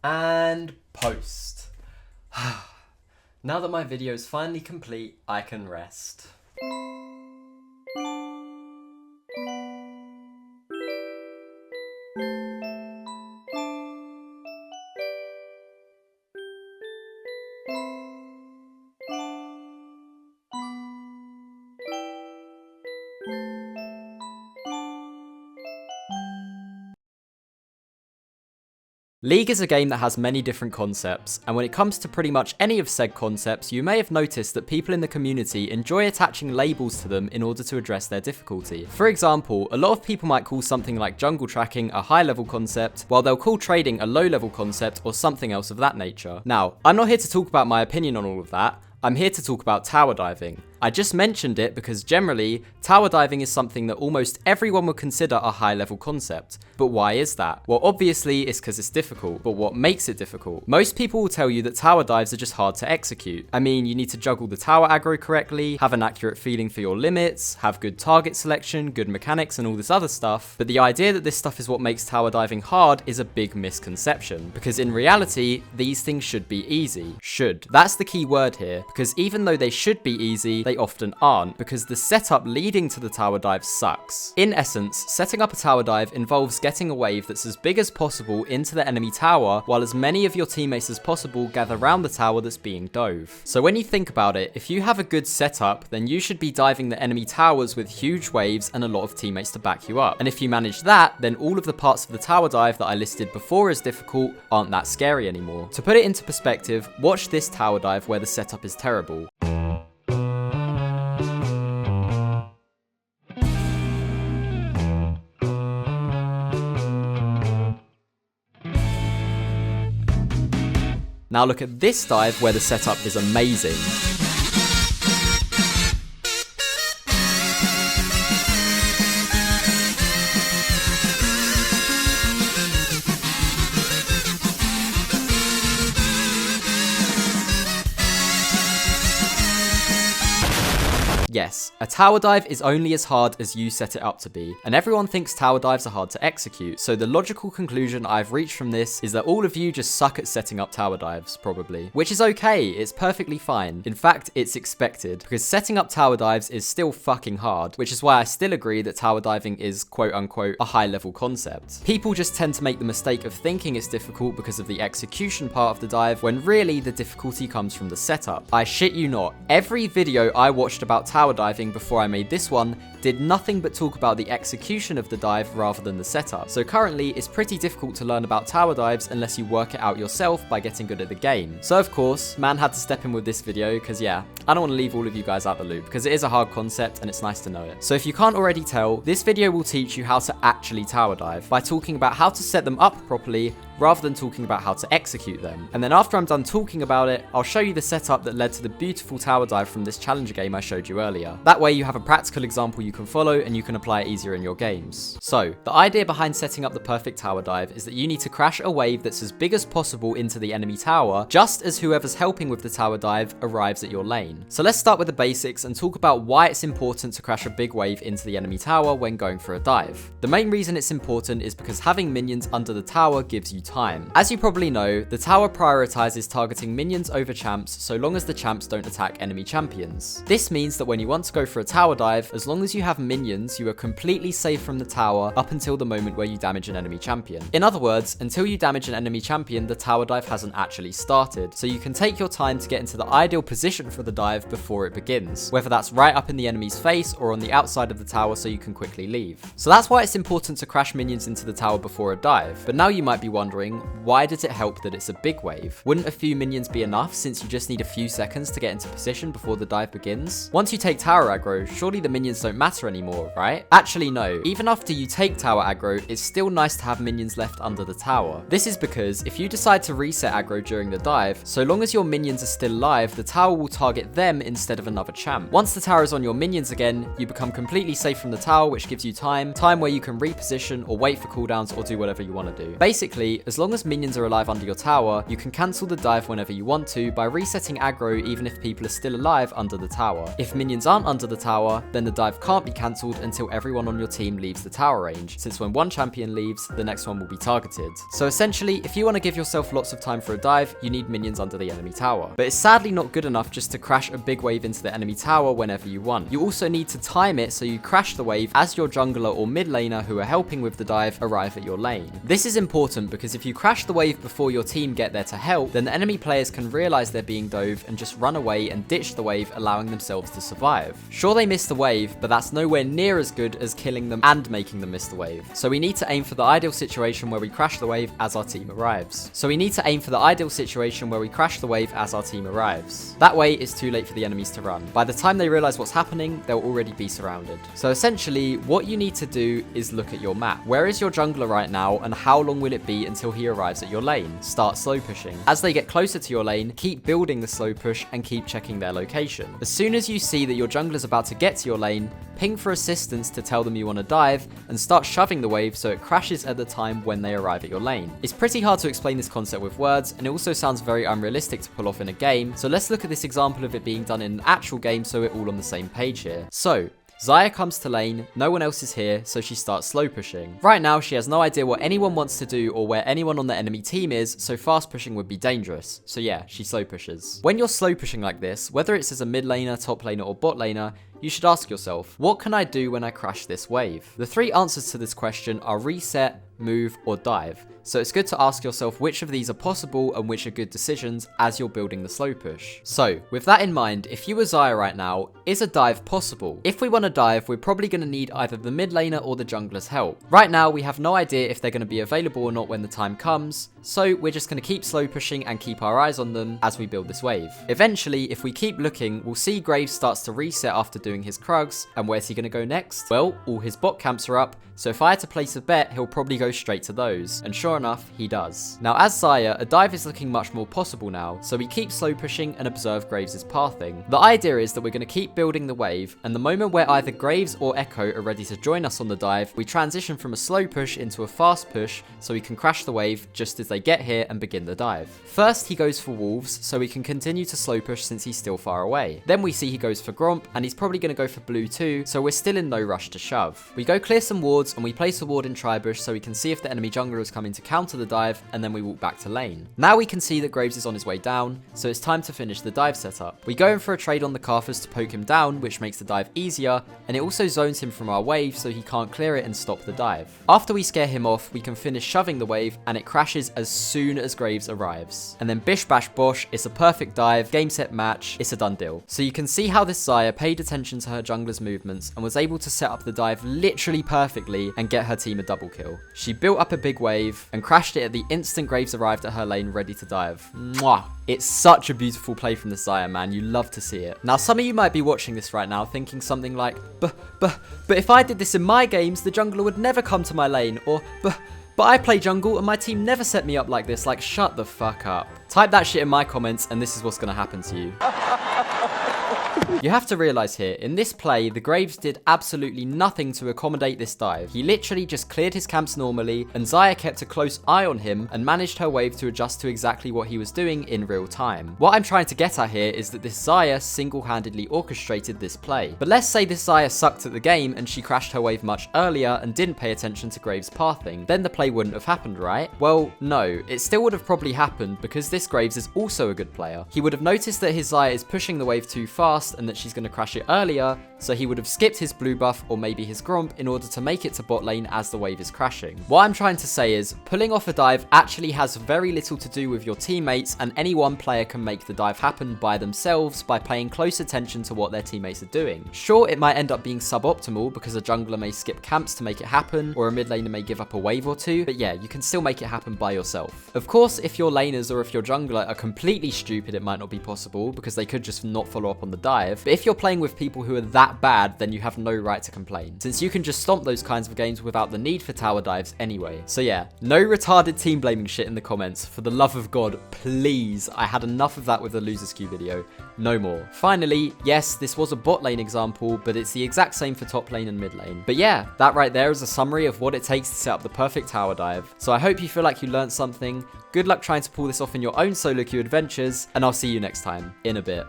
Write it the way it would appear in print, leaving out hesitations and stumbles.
And post. Now that my video is finally complete, I can rest. League is a game that has many different concepts, and when it comes to pretty much any of said concepts, you may have noticed that people in the community enjoy attaching labels to them in order to address their difficulty. For example, a lot of people might call something like jungle tracking a high level concept, while they'll call trading a low level concept or something else of that nature. Now, I'm not here to talk about my opinion on all of that, I'm here to talk about tower diving. I just mentioned it because generally, tower diving is something that almost everyone would consider a high level concept. But why is that? Well, obviously it's because it's difficult, but what makes it difficult? Most people will tell you that tower dives are just hard to execute. I mean, you need to juggle the tower aggro correctly, have an accurate feeling for your limits, have good target selection, good mechanics and all this other stuff. But the idea that this stuff is what makes tower diving hard is a big misconception, because in reality, these things should be easy. Should. That's the key word here, because even though they should be easy, they often aren't, because the setup leading to the tower dive sucks. In essence, setting up a tower dive involves getting a wave that's as big as possible into the enemy tower, while as many of your teammates as possible gather around the tower that's being dove. So when you think about it, if you have a good setup, then you should be diving the enemy towers with huge waves and a lot of teammates to back you up. And if you manage that, then all of the parts of the tower dive that I listed before as difficult aren't that scary anymore. To put it into perspective, watch this tower dive where the setup is terrible. Now look at this dive where the setup is amazing. Yes, a tower dive is only as hard as you set it up to be, and everyone thinks tower dives are hard to execute, so the logical conclusion I've reached from this is that all of you just suck at setting up tower dives, probably. Which is okay, it's perfectly fine. In fact, it's expected, because setting up tower dives is still fucking hard, which is why I still agree that tower diving is quote unquote a high level concept. People just tend to make the mistake of thinking it's difficult because of the execution part of the dive, when really the difficulty comes from the setup. I shit you not, every video I watched about tower diving before I made this one did nothing but talk about the execution of the dive rather than the setup. So currently it's pretty difficult to learn about tower dives unless you work it out yourself by getting good at the game. So of course, man had to step in with this video because yeah, I don't want to leave all of you guys out the loop because it is a hard concept and it's nice to know it. So if you can't already tell, this video will teach you how to actually tower dive by talking about how to set them up properly rather than talking about how to execute them. And then after I'm done talking about it, I'll show you the setup that led to the beautiful tower dive from this challenger game I showed you earlier. That way you have a practical example you can follow and you can apply it easier in your games. So, the idea behind setting up the perfect tower dive is that you need to crash a wave that's as big as possible into the enemy tower, just as whoever's helping with the tower dive arrives at your lane. So let's start with the basics and talk about why it's important to crash a big wave into the enemy tower when going for a dive. The main reason it's important is because having minions under the tower gives you time. As you probably know, the tower prioritizes targeting minions over champs so long as the champs don't attack enemy champions. This means that when you want to go for a tower dive, as long as you have minions, you are completely safe from the tower up until the moment where you damage an enemy champion. In other words, until you damage an enemy champion, the tower dive hasn't actually started, so you can take your time to get into the ideal position for the dive before it begins, whether that's right up in the enemy's face or on the outside of the tower so you can quickly leave. So that's why it's important to crash minions into the tower before a dive. But now you might be wondering, why does it help that it's a big wave? Wouldn't a few minions be enough since you just need a few seconds to get into position before the dive begins? Once you take tower aggro, surely the minions don't matter anymore, right? Actually no, even after you take tower aggro, it's still nice to have minions left under the tower. This is because if you decide to reset aggro during the dive, so long as your minions are still alive, the tower will target them instead of another champ. Once the tower is on your minions again, you become completely safe from the tower, which gives you time where you can reposition or wait for cooldowns or do whatever you want to do. Basically, as long as minions are alive under your tower, you can cancel the dive whenever you want to by resetting aggro even if people are still alive under the tower. If minions aren't under the tower, then the dive can't be cancelled until everyone on your team leaves the tower range, since when one champion leaves, the next one will be targeted. So essentially, if you want to give yourself lots of time for a dive, you need minions under the enemy tower. But it's sadly not good enough just to crash a big wave into the enemy tower whenever you want. You also need to time it so you crash the wave as your jungler or mid laner who are helping with the dive arrive at your lane. This is important because if you crash the wave before your team get there to help, then the enemy players can realize they're being dove and just run away and ditch the wave, allowing themselves to survive. Sure, they missed the wave, but that's nowhere near as good as killing them and making them miss the wave. So we need to aim for the ideal situation where we crash the wave as our team arrives. That way, it's too late for the enemies to run. By the time they realize what's happening, they'll already be surrounded. So essentially, what you need to do is look at your map. Where is your jungler right now, and how long will it be until he arrives at your lane? Start slow pushing. As they get closer to your lane, keep building the slow push and keep checking their location. As soon as you see that your jungler's about to get to your lane, ping for assistance to tell them you want to dive, and start shoving the wave so it crashes at the time when they arrive at your lane. It's pretty hard to explain this concept with words, and it also sounds very unrealistic to pull off in a game, so let's look at this example of it being done in an actual game so we're all on the same page here. So, Xayah comes to lane, no one else is here, so she starts slow pushing. Right now, she has no idea what anyone wants to do or where anyone on the enemy team is, so fast pushing would be dangerous. So yeah, she slow pushes. When you're slow pushing like this, whether it's as a mid laner, top laner, or bot laner, you should ask yourself, what can I do when I crash this wave? The three answers to this question are reset, move, or dive. So it's good to ask yourself which of these are possible and which are good decisions as you're building the slow push. So, with that in mind, if you were Xayah right now, is a dive possible? If we want to dive, we're probably going to need either the mid laner or the jungler's help. Right now, we have no idea if they're going to be available or not when the time comes, so we're just going to keep slow pushing and keep our eyes on them as we build this wave. Eventually, if we keep looking, we'll see Graves starts to reset after doing his Krugs, and where's he going to go next? Well, all his bot camps are up, so if I had to place a bet, he'll probably go straight to those, and sure enough, he does. Now as Xayah, a dive is looking much more possible now, so we keep slow pushing and observe Graves' pathing. The idea is that we're going to keep building the wave, and the moment where either Graves or Echo are ready to join us on the dive, we transition from a slow push into a fast push, so we can crash the wave just as they get here and begin the dive. First, he goes for Wolves, so we can continue to slow push since he's still far away. Then we see he goes for Gromp, and he's probably going to go for blue too, so we're still in no rush to shove. We go clear some wards, and we place a ward in Tribush so we can see if the enemy jungler is coming to counter the dive, and then we walk back to lane. Now we can see that Graves is on his way down, so it's time to finish the dive setup. We go in for a trade on the Karthus to poke him down, which makes the dive easier, and it also zones him from our wave so he can't clear it and stop the dive. After we scare him off, we can finish shoving the wave, and it crashes as soon as Graves arrives. And then bish bash bosh, it's a perfect dive, game set match, it's a done deal. So you can see how this Xayah paid attention to her jungler's movements and was able to set up the dive literally perfectly and get her team a double kill. She built up a big wave and crashed it at the instant Graves arrived at her lane ready to dive. Mwah! It's such a beautiful play from the Xayah, man. You love to see it. Now, some of you might be watching this right now thinking something like, but if I did this in my games, the jungler would never come to my lane, or, but I play jungle and my team never set me up like this. Like, shut the fuck up. Type that shit in my comments and this is what's gonna happen to you. You have to realize here, in this play, the Graves did absolutely nothing to accommodate this dive. He literally just cleared his camps normally, and Xayah kept a close eye on him and managed her wave to adjust to exactly what he was doing in real time. What I'm trying to get at here is that this Xayah single-handedly orchestrated this play. But let's say this Xayah sucked at the game and she crashed her wave much earlier and didn't pay attention to Graves' pathing. Then the play wouldn't have happened, right? Well, no. It still would have probably happened because this Graves is also a good player. He would have noticed that his Xayah is pushing the wave too fast and that she's going to crash it earlier, so he would have skipped his blue buff or maybe his Gromp in order to make it to bot lane as the wave is crashing. What I'm trying to say is, pulling off a dive actually has very little to do with your teammates, and any one player can make the dive happen by themselves by paying close attention to what their teammates are doing. Sure, it might end up being suboptimal because a jungler may skip camps to make it happen, or a mid laner may give up a wave or two, but yeah, you can still make it happen by yourself. Of course, if your laners or if your jungler are completely stupid, it might not be possible because they could just not follow up on the dive, but if you're playing with people who are that that bad, then you have no right to complain, since you can just stomp those kinds of games without the need for tower dives anyway. So yeah, no retarded team blaming shit in the comments. For the love of God, please. I had enough of that with the losers queue video. No more. Finally, yes, this was a bot lane example, but it's the exact same for top lane and mid lane. But yeah, that right there is a summary of what it takes to set up the perfect tower dive. So I hope you feel like you learned something. Good luck trying to pull this off in your own solo queue adventures, and I'll see you next time, in a bit.